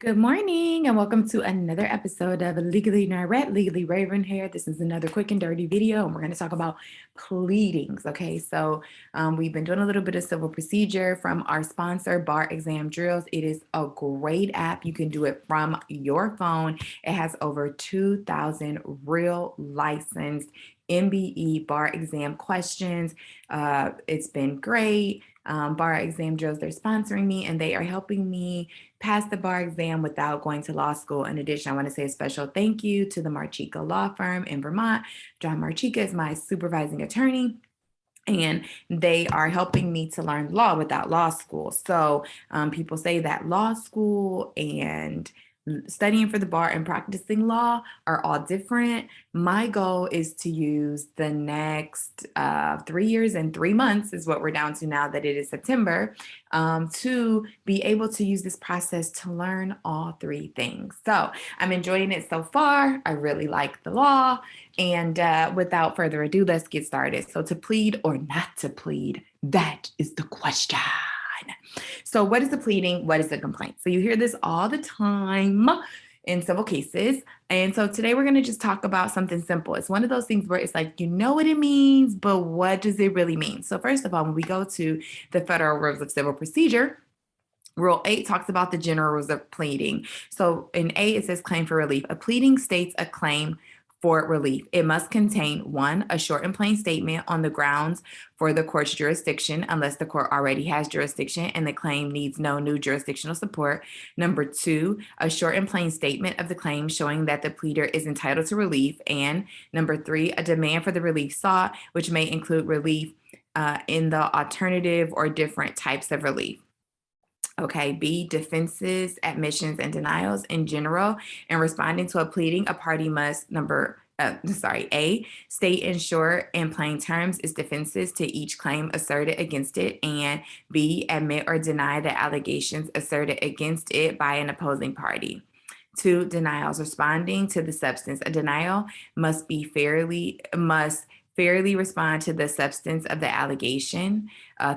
Good morning and welcome to another episode of Legally Nerd, Legally Raven here. This is another quick and dirty video and we're going to talk about pleadings. Okay, so we've been doing a little bit of civil procedure from our sponsor, Bar Exam Drills. It is a great app. You can do it from your phone. It has over 2,000 real licensed MBE bar exam questions. It's been great. Bar Exam Drills, they're sponsoring me and they are helping me pass the bar exam without going to law school. In addition, I want to say a special thank you to the Marchica law firm in Vermont. John Marchica is my supervising attorney, and they are helping me to learn law without law school. So people say that law school and studying for the bar and practicing law are all different. My goal is to use the next 3 years and 3 months is what we're down to now that it is September, to be able to use this process to learn all three things. So I'm enjoying it so far. I really like the law. And without further ado, let's get started. So to plead or not to plead, that is the question. So what is the pleading? What is the complaint? So you hear this all the time in civil cases. And so today we're going to just talk about something simple. It's one of those things where it's like, you know what it means, but what does it really mean? So first of all, when we go to the Federal Rules of Civil Procedure, Rule 8 talks about the general rules of pleading. So in A, it says claim for relief. A pleading states a claim for relief. It must contain 1, a short and plain statement on the grounds for the court's jurisdiction, unless the court already has jurisdiction and the claim needs no new jurisdictional support. Number 2, a short and plain statement of the claim showing that the pleader is entitled to relief. And number 3, a demand for the relief sought, which may include relief in the alternative or different types of relief. Okay, B, defenses, admissions, and denials in general. In responding to a pleading, a party must A, state in short and plain terms its defenses to each claim asserted against it, and B, admit or deny the allegations asserted against it by an opposing party. 2, denials. Responding to the substance. A denial must fairly respond to the substance of the allegation.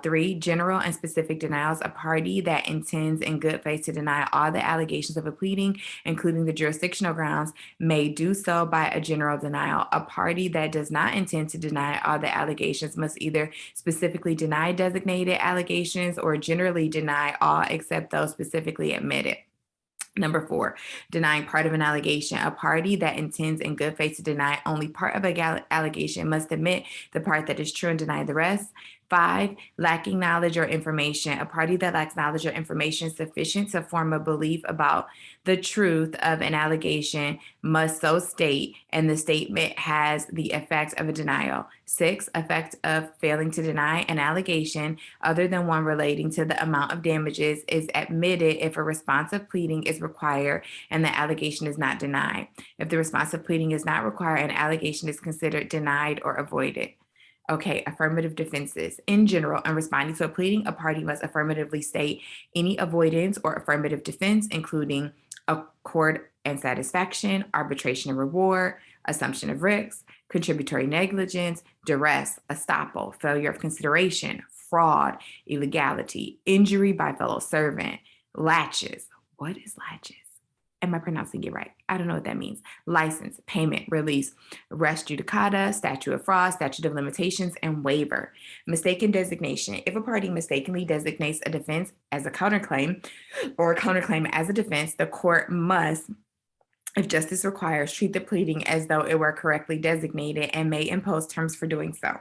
3, general and specific denials. A party that intends in good faith to deny all the allegations of a pleading, including the jurisdictional grounds, may do so by a general denial. A party that does not intend to deny all the allegations must either specifically deny designated allegations or generally deny all except those specifically admitted. Number 4, denying part of an allegation. A party that intends in good faith to deny only part of an allegation must admit the part that is true and deny the rest. 5, lacking knowledge or information. A party that lacks knowledge or information sufficient to form a belief about the truth of an allegation must so state, and the statement has the effect of a denial. 6, effect of failing to deny an allegation other than one relating to the amount of damages is admitted if a response of pleading is required and the allegation is not denied. If the response of pleading is not required, an allegation is considered denied or avoided. Okay, affirmative defenses. In general, in responding to a pleading, a party must affirmatively state any avoidance or affirmative defense, including accord and satisfaction, arbitration and reward, assumption of risks, contributory negligence, duress, estoppel, failure of consideration, fraud, illegality, injury by fellow servant, laches. What is laches? Am I pronouncing it right? I don't know what that means. License, payment, release, res judicata, statute of fraud, statute of limitations, and waiver. Mistaken designation. If a party mistakenly designates a defense as a counterclaim or a counterclaim as a defense, the court must, if justice requires, treat the pleading as though it were correctly designated and may impose terms for doing so.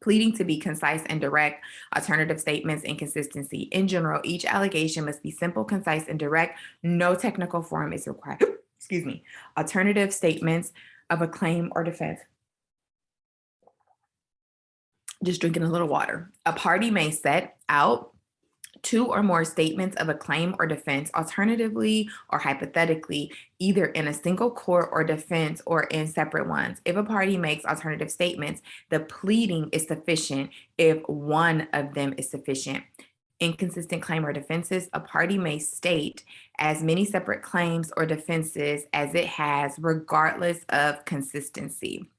Pleading to be concise and direct, alternative statements, inconsistency. In general, each allegation must be simple, concise, and direct. No technical form is required. Excuse me. Alternative statements of a claim or defense. Just drinking a little water. A party may set out 2 or more statements of a claim or defense, alternatively or hypothetically, either in a single court or defense or in separate ones. If a party makes alternative statements, the pleading is sufficient if one of them is sufficient. Inconsistent claim or defenses. A party may state as many separate claims or defenses as it has, regardless of consistency.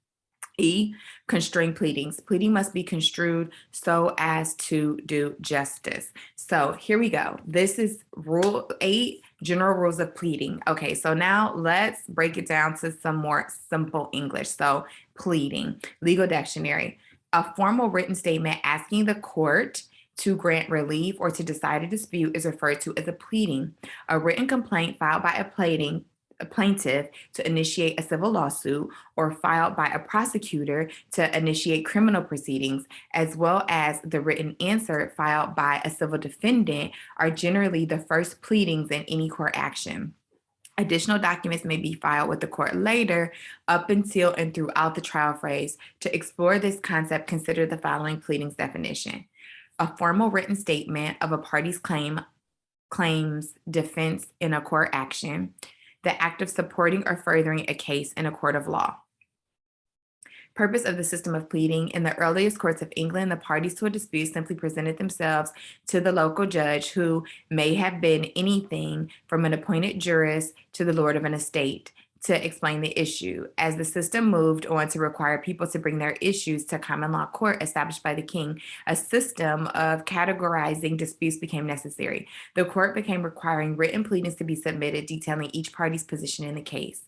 E, constrained pleadings. Pleading must be construed so as to do justice. So here we go. This is Rule 8 General rules of pleading. Okay, so now let's break it down to some more simple English. So pleading, legal dictionary, a formal written statement asking the court to grant relief or to decide a dispute is referred to as a pleading. A written complaint filed by a plaintiff to initiate a civil lawsuit or filed by a prosecutor to initiate criminal proceedings, as well as the written answer filed by a civil defendant, are generally the first pleadings in any court action. Additional documents may be filed with the court later, up until and throughout the trial phase. To explore this concept, consider the following pleadings definition. A formal written statement of a party's claims, defense in a court action, the act of supporting or furthering a case in a court of law. Purpose of the system of pleading. In the earliest courts of England, the parties to a dispute simply presented themselves to the local judge, who may have been anything from an appointed jurist to the lord of an estate, to explain the issue. As the system moved on to require people to bring their issues to common law court established by the king, a system of categorizing disputes became necessary. The court became requiring written pleadings to be submitted detailing each party's position in the case.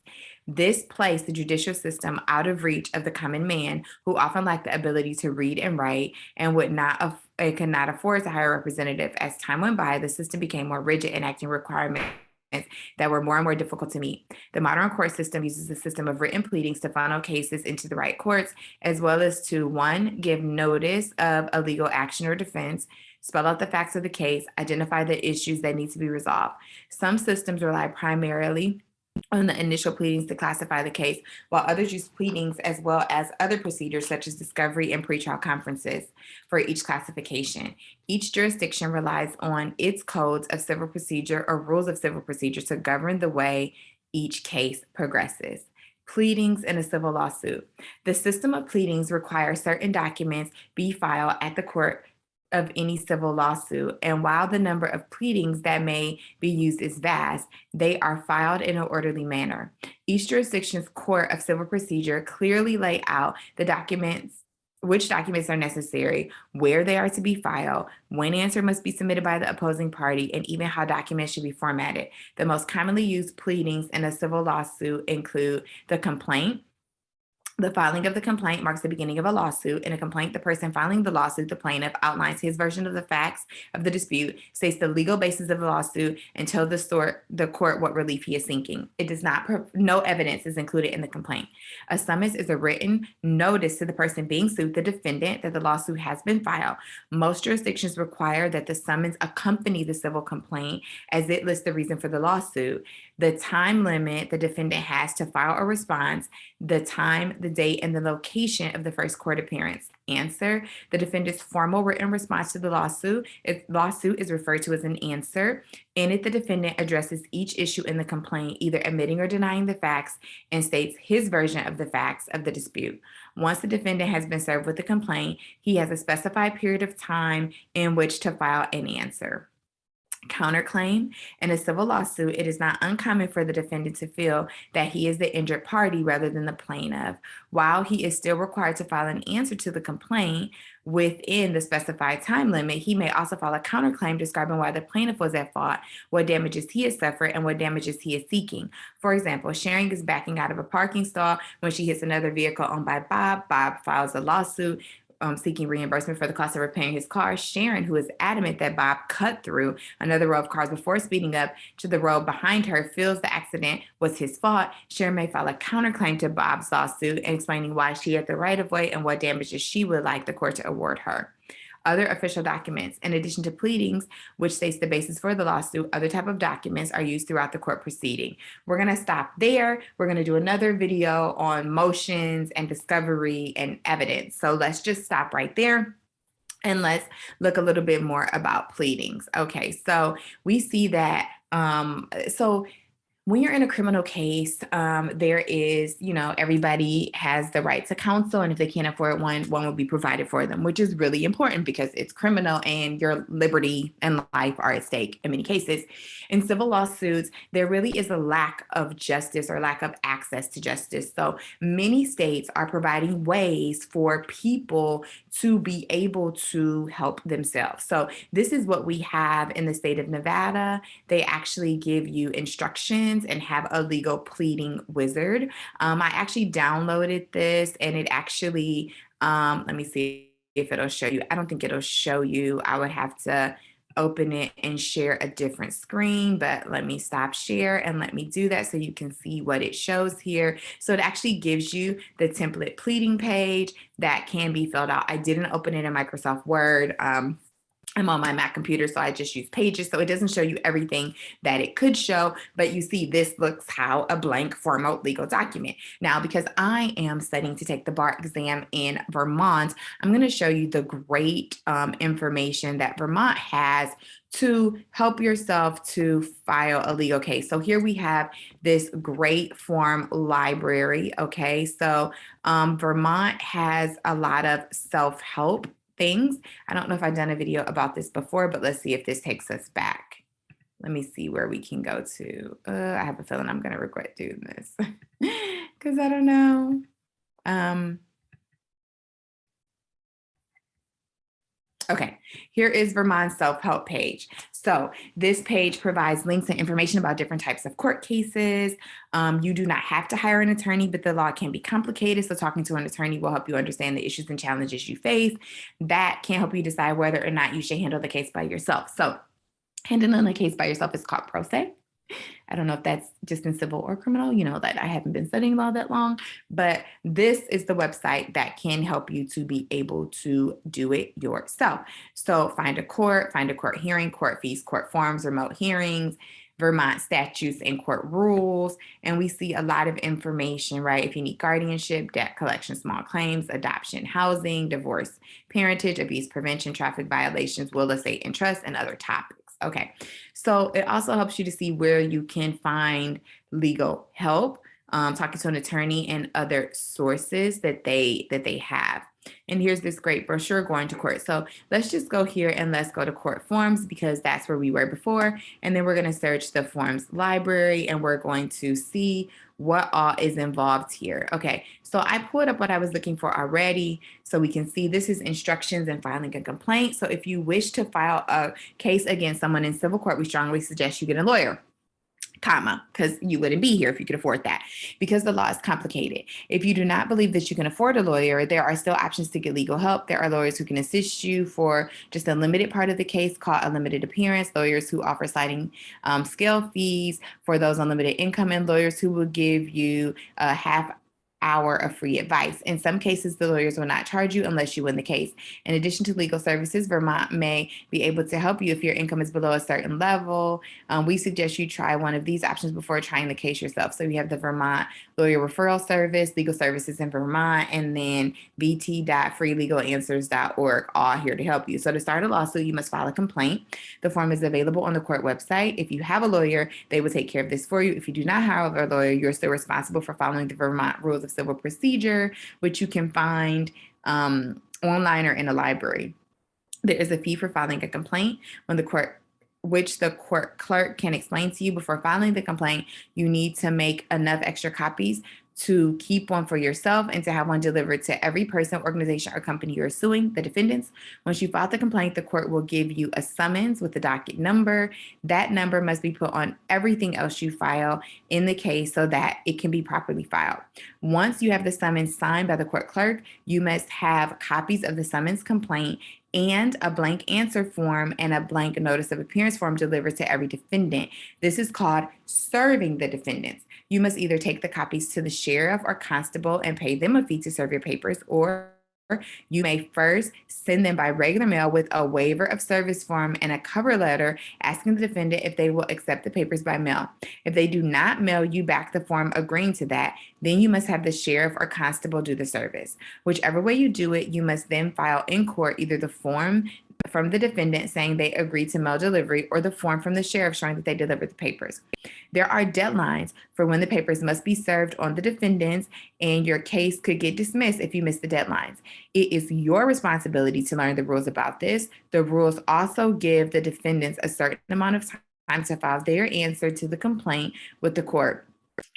This placed the judicial system out of reach of the common man, who often lacked the ability to read and write and could not afford to hire a representative. As time went by, the system became more rigid, enacting requirements that were more and more difficult to meet. The modern court system uses a system of written pleadings to funnel cases into the right courts, as well as to, one, give notice of a legal action or defense, spell out the facts of the case, identify the issues that need to be resolved. Some systems rely primarily on the initial pleadings to classify the case, while others use pleadings as well as other procedures such as discovery and pretrial conferences for each classification. Each jurisdiction relies on its codes of civil procedure or rules of civil procedure to govern the way each case progresses. Pleadings in a civil lawsuit. The system of pleadings requires certain documents be filed at the court of any civil lawsuit, and while the number of pleadings that may be used is vast, they are filed in an orderly manner. Each jurisdiction's court of civil procedure clearly lay out which documents are necessary, where they are to be filed, when answer must be submitted by the opposing party, and even how documents should be formatted. The most commonly used pleadings in a civil lawsuit include the complaint. The filing of the complaint marks the beginning of a lawsuit. In a complaint, the person filing the lawsuit, the plaintiff, outlines his version of the facts of the dispute, states the legal basis of the lawsuit, and tells the court what relief he is seeking. It does not, no evidence is included in the complaint. A summons is a written notice to the person being sued, the defendant, that the lawsuit has been filed. Most jurisdictions require that the summons accompany the civil complaint, as it lists the reason for the lawsuit, the time limit the defendant has to file a response, the time, the date, and the location of the first court appearance. Answer: the defendant's formal written response to the lawsuit. If lawsuit is referred to as an answer. In it, the defendant addresses each issue in the complaint, either admitting or denying the facts, and states his version of the facts of the dispute. Once the defendant has been served with the complaint, he has a specified period of time in which to file an answer. Counterclaim. In a civil lawsuit, it is not uncommon for the defendant to feel that he is the injured party rather than the plaintiff. While he is still required to file an answer to the complaint within the specified time limit, he may also file a counterclaim describing why the plaintiff was at fault, what damages he has suffered, and what damages he is seeking. For example, Sharon is backing out of a parking stall when she hits another vehicle owned by Bob. Bob files a lawsuit seeking reimbursement for the cost of repairing his car. Sharon, who is adamant that Bob cut through another row of cars before speeding up to the road behind her, feels the accident was his fault. Sharon may file a counterclaim to Bob's lawsuit, explaining why she had the right of way and what damages she would like the court to award her. Other official documents. In addition to pleadings, which states the basis for the lawsuit, other type of documents are used throughout the court proceeding. We're going to stop there. We're going to do another video on motions and discovery and evidence. So let's just stop right there. And let's look a little bit more about pleadings. Okay, so we see that, when you're in a criminal case, there is, everybody has the right to counsel. And if they can't afford one will be provided for them, which is really important because it's criminal and your liberty and life are at stake in many cases. In civil lawsuits, there really is a lack of justice or lack of access to justice. So many states are providing ways for people to be able to help themselves. So this is what we have in the state of Nevada. They actually give you instructions and have a legal pleading wizard. I actually downloaded this and it actually, let me see if it'll show you. I don't think it'll show you. I would have to open it and share a different screen, but let me stop share and let me do that so you can see what it shows here. So it actually gives you the template pleading page that can be filled out. I didn't open it in Microsoft Word. I'm on my Mac computer, so I just use Pages, so it doesn't show you everything that it could show, but you see this looks how a blank formal legal document. Now, because I am studying to take the bar exam in Vermont, I'm going to show you the great information that Vermont has to help yourself to file a legal case. So here we have this great form library, okay? So Vermont has a lot of self-help things. I don't know if I've done a video about this before, but let's see if this takes us back. Let me see where we can go to. I have a feeling I'm going to regret doing this because I don't know. Okay, here is Vermont's self-help page. So this page provides links and information about different types of court cases. You do not have to hire an attorney, but the law can be complicated. So talking to an attorney will help you understand the issues and challenges you face. That can help you decide whether or not you should handle the case by yourself. So handling a case by yourself is called pro se. I don't know if that's just in civil or criminal, that I haven't been studying law that long, but this is the website that can help you to be able to do it yourself. So find a court hearing, court fees, court forms, remote hearings, Vermont statutes and court rules. And we see a lot of information, right? If you need guardianship, debt collection, small claims, adoption, housing, divorce, parentage, abuse prevention, traffic violations, will, estate, and trust, and other topics. Okay, so it also helps you to see where you can find legal help, talking to an attorney and other sources that they have. And here's this great brochure, Going to Court. So let's just go here and let's go to court forms because that's where we were before. And then we're going to search the forms library and we're going to see what all is involved here. Okay, so I pulled up what I was looking for already so we can see this is instructions and filing a complaint. So if you wish to file a case against someone in civil court, we strongly suggest you get a lawyer, comma, because you wouldn't be here if you could afford that, because the law is complicated. If you do not believe that you can afford a lawyer, there are still options to get legal help. There are lawyers who can assist you for just a limited part of the case called a limited appearance, lawyers who offer sliding scale fees for those on limited income, and lawyers who will give you a half hour of free advice. In some cases, the lawyers will not charge you unless you win the case. In addition to legal services, Vermont may be able to help you if your income is below a certain level. We suggest you try one of these options before trying the case yourself. So we have the Vermont Lawyer Referral Service, Legal Services in Vermont, and then vt.freelegalanswers.org, all here to help you. So to start a lawsuit, you must file a complaint. The form is available on the court website. If you have a lawyer, they will take care of this for you. If you do not have a lawyer, you're still responsible for following the Vermont rules of civil procedure, which you can find online or in a library. There is a fee for filing a complaint which the court clerk can explain to you before filing the complaint. You need to make enough extra copies to keep one for yourself and to have one delivered to every person, organization, or company you're suing, the defendants. Once you file the complaint, the court will give you a summons with the docket number. That number must be put on everything else you file in the case so that it can be properly filed. Once you have the summons signed by the court clerk, you must have copies of the summons complaint and a blank answer form and a blank notice of appearance form delivered to every defendant. This is called serving the defendants. You must either take the copies to the sheriff or constable and pay them a fee to serve your papers, or you may first send them by regular mail with a waiver of service form and a cover letter asking the defendant if they will accept the papers by mail. If they do not mail you back the form agreeing to that, then you must have the sheriff or constable do the service. Whichever way you do it, you must then file in court either the form from the defendant saying they agreed to mail delivery, or the form from the sheriff showing that they delivered the papers. There are deadlines for when the papers must be served on the defendants, and your case could get dismissed if you miss the deadlines. It is your responsibility to learn the rules about this. The rules also give the defendants a certain amount of time to file their answer to the complaint with the court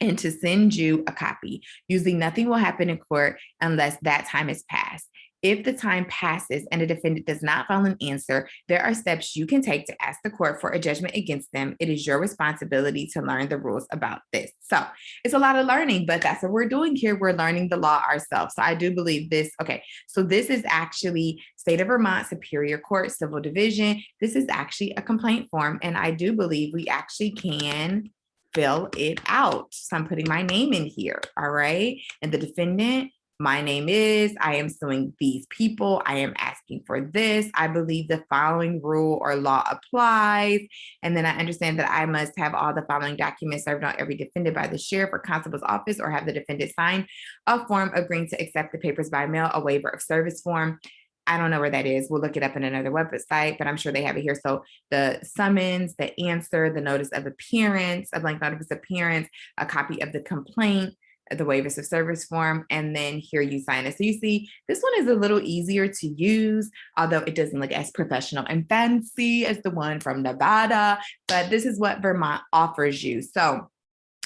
and to send you a copy. Usually nothing will happen in court unless that time is passed. If the time passes and a defendant does not file an answer, there are steps you can take to ask the court for a judgment against them. It is your responsibility to learn the rules about this. So it's a lot of learning, but that's what we're doing here. We're learning the law ourselves. So I do believe this. Okay, so this is actually State of Vermont Superior Court Civil Division. This is actually a complaint form, and I do believe we actually can fill it out. So I'm putting my name in here, all right? And the defendant, my name is, I am suing these people. I am asking for this. I believe the following rule or law applies. And then I understand that I must have all the following documents served on every defendant by the sheriff or constable's office, or have the defendant sign a form agreeing to accept the papers by mail, a waiver of service form. I don't know where that is. We'll look it up in another website, but I'm sure they have it here. So the summons, the answer, the notice of appearance, a blank notice of appearance, a copy of the complaint, the waivers of service form, and then here you sign it. So you see, this one is a little easier to use, although it doesn't look as professional and fancy as the one from Nevada, but this is what Vermont offers you. So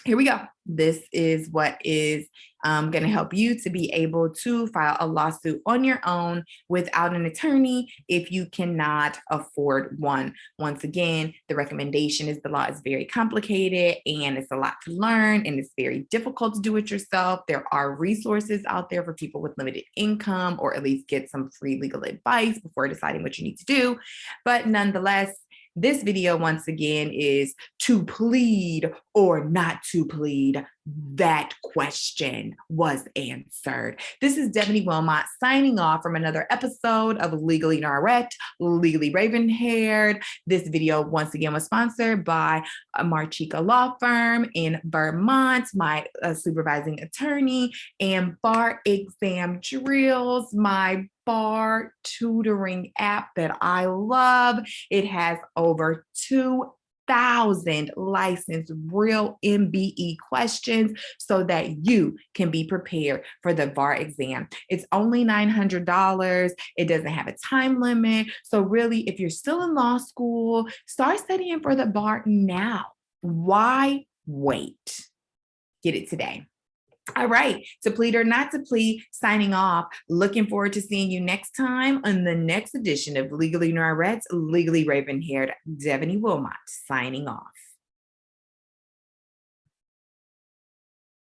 here we go. This is what is going to help you to be able to file a lawsuit on your own without an attorney if you cannot afford one. Once again, the recommendation is the law is very complicated and it's a lot to learn and it's very difficult to do it yourself. There are resources out there for people with limited income, or at least get some free legal advice before deciding what you need to do. But nonetheless, this video, once again, is to plead or not to plead. That question was answered. This is Devaney Wilmot signing off from another episode of Legally Narette, Legally Raven-haired. This video, once again, was sponsored by a Marchica law firm in Vermont, my supervising attorney, and Bar Exam Drills, my bar tutoring app that I love. It has over 2,000 licensed real MBE questions so that you can be prepared for the bar exam. It's only $900. It doesn't have a time limit. So really, if you're still in law school, start studying for the bar now. Why wait? Get it today. All right, to plead or not to plead, signing off. Looking forward to seeing you next time on the next edition of Legally Norette's Legally Raven-haired. Devaney Wilmot signing off.